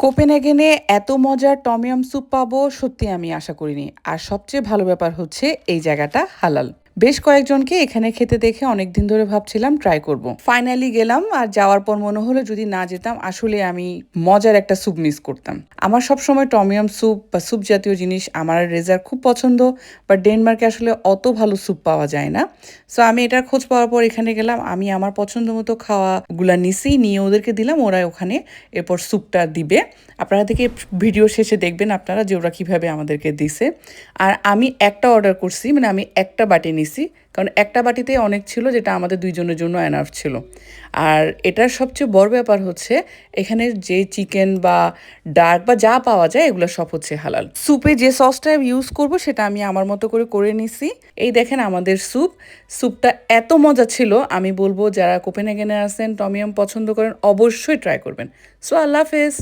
কোপেনহেগেনে এত মজার tom yum soup পাবো সত্যি আমি আশা করিনি। আর সবচেয়ে ভালো ব্যাপার হচ্ছে এই জায়গাটা হালাল। বেশ কয়েকজনকে এখানে খেতে দেখে অনেকদিন ধরে ভাবছিলাম ট্রাই করব। ফাইনালি গেলাম আর যাওয়ার পর মনে হলো যদি না যেতাম আসলে আমি মজার একটা স্যুপ মিস করতাম। আমার সবসময় টমিয়াম স্যুপ বা স্যুপ জাতীয় জিনিস আমার রেজার খুব পছন্দ, বাট ডেনমার্কে আসলে অত ভালো স্যুপ পাওয়া যায় না। সো আমি এটার খোঁজ পাওয়ার পর এখানে গেলাম, আমি আমার পছন্দ মতো খাওয়াগুলা নিয়ে ওদেরকে দিলাম, ওরা ওখানে এরপর স্যুপটা দিবে। আপনারা থেকে ভিডিও শেষে দেখবেন আপনারা যে ওরা কীভাবে আমাদেরকে দিছে। আর আমি একটা অর্ডার করছি, মানে আমি একটা বাটি নিছি, কারণ একটা বাটিতে অনেক ছিল, যেটা আমাদের দুইজনের জন্য এনাফ ছিল। আর এটার সবচেয়ে বড় ব্যাপার হচ্ছে এখানে যে চিকেন বা ডার্ক বা যা পাওয়া যায় এগুলো সব হচ্ছে হালাল। স্যুপে যে সসটা ইউজ করব সেটা আমি আমার মতো করে নিছি। এই দেখেন আমাদের স্যুপটা এত মজা ছিল, আমি বলবো যারা কোপেনহেগেনে আছেন টমিয়াম পছন্দ করেন অবশ্যই ট্রাই করবেন। সো আল্লাহ হাফেজ।